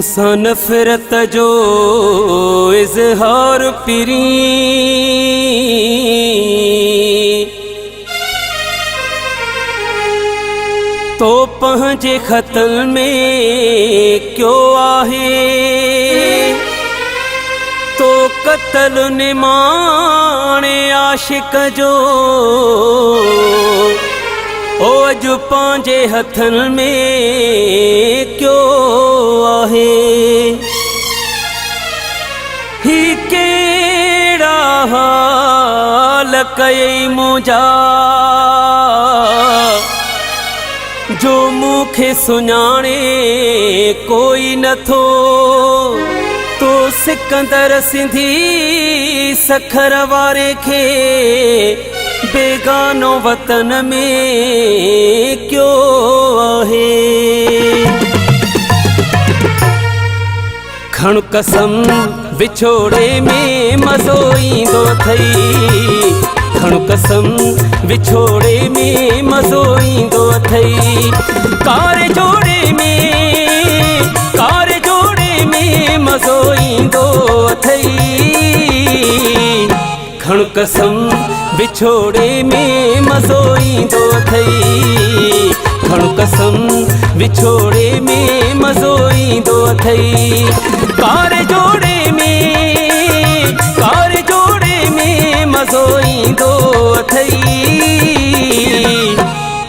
मूसा नफरत जो इजहार पिरी तो पंहिंजे ख़तनि में क्यों आहे तो क़त्ल निमाणे आशिक जो ओ अॼु पंहिंजे हथनि में क्यों आहे। ही कहिड़ा हाल कयई मुंहिंजा जो मूंखे सुञाणे कोई नथो। तो सिकंदर सिंधी सखर वारे खे बेगानो वतन में क्यों आहे। खण कसम विछोड़े में मज़ो ईंदो अथई। खण कसम विछोड़े में मज़ो ईंदो अथई। कार जोड़े में मज़ो ईंदो अथई। खण कसम विछोड़े में मज़ो ईंदो अथई। खण कसम विछोड़े में मज़ो ईंदो अथई। कार जोड़े में मज़ो ईंदो अथई।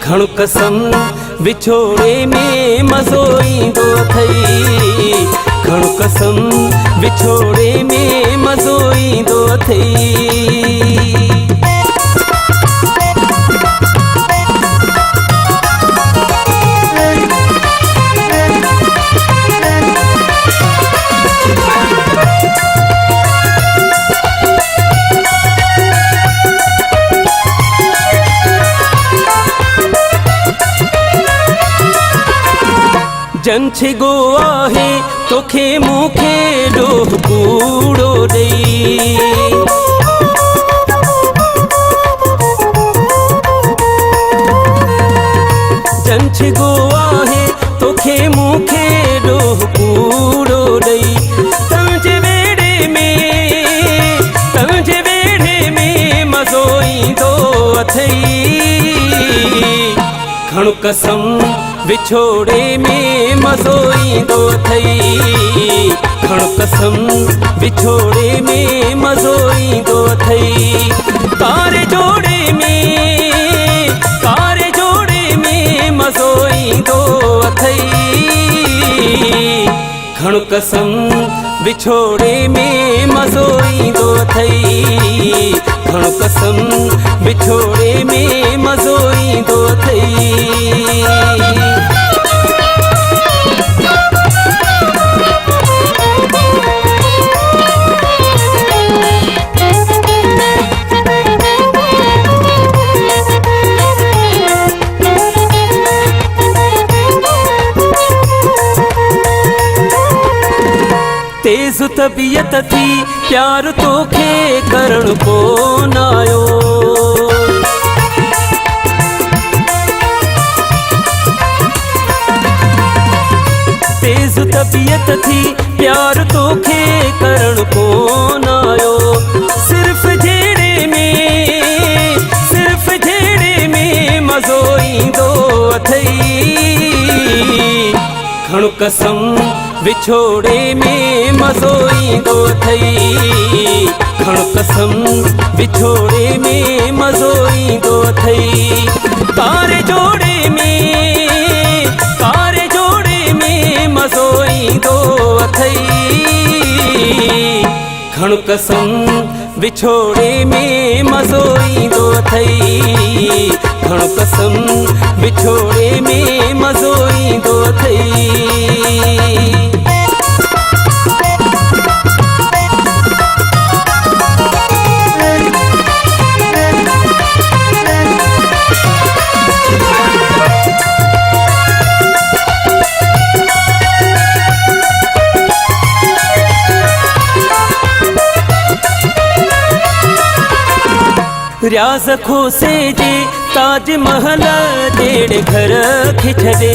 खण कसम विछोड़े में मज़ो ईंदो अथई। खण कसम विछोड़े में मज़ो ईंदो अथई। जंछिगो आहे तोखे मूंखे ॾोह कूड़ो ॾेई। जंछिगो आहे तोखे मूंखे ॾोह कूड़ो ॾेई। तंहिंजे वेड़े में मज़ो ईंदो अथई। खण कसम विछोड़े में मज़ो ईंदो अथई। खण कसम विछोड़े में मज़ो ईंदो अथई। कार जोड़े में मज़ो ईंदो अथई। खण कसम विछोड़े में मज़ो ईंदो अथई। खण कसम विछोड़े में मज़ो ईंदो अथई। तेज तबीयत थी प्यार तोखे करण कोन आयो। तेज तबीयत थी प्यार तोखे करण कोन आयो। सिर्फ झेड़े में मज़ो ईंदो अथई। खण कसम विछोड़े में मज़ो ईंदो अथई। खण कसम विछोड़े में मज़ो ईंदो अथई। कार जोड़े में मज़ो ईंदो अथई। खण कसम विछोड़े में मज़ो ईंदो अथई। खण कसम विछोड़े में मज़ो ईंदो अथई। रियाज़ खोसे जे ताज महल जेड़े घर खे छॾे।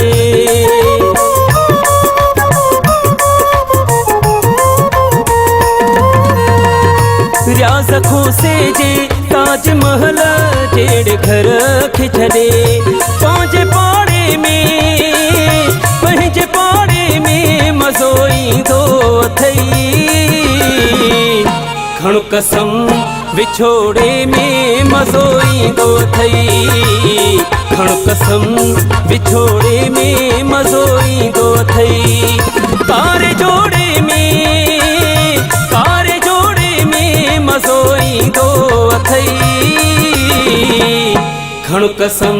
रास खोसे जे ताजमहल जेड़े घर खे छॾे पंहिंजे पाड़े में मज़ो ईंदो अथई। खण कसम विछोड़े में मज़ो ईंदो अथई। खण कसम विछोड़े में मज़ो ईंदो अथई। कारे जोड़े में मज़ो ईंदो अथई। खण कसम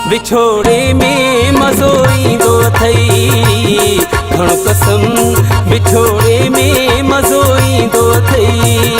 विछोड़े में मज़ो ईंदो अथई। खण कसम विछोड़े में मज़ो ईंदो अथई।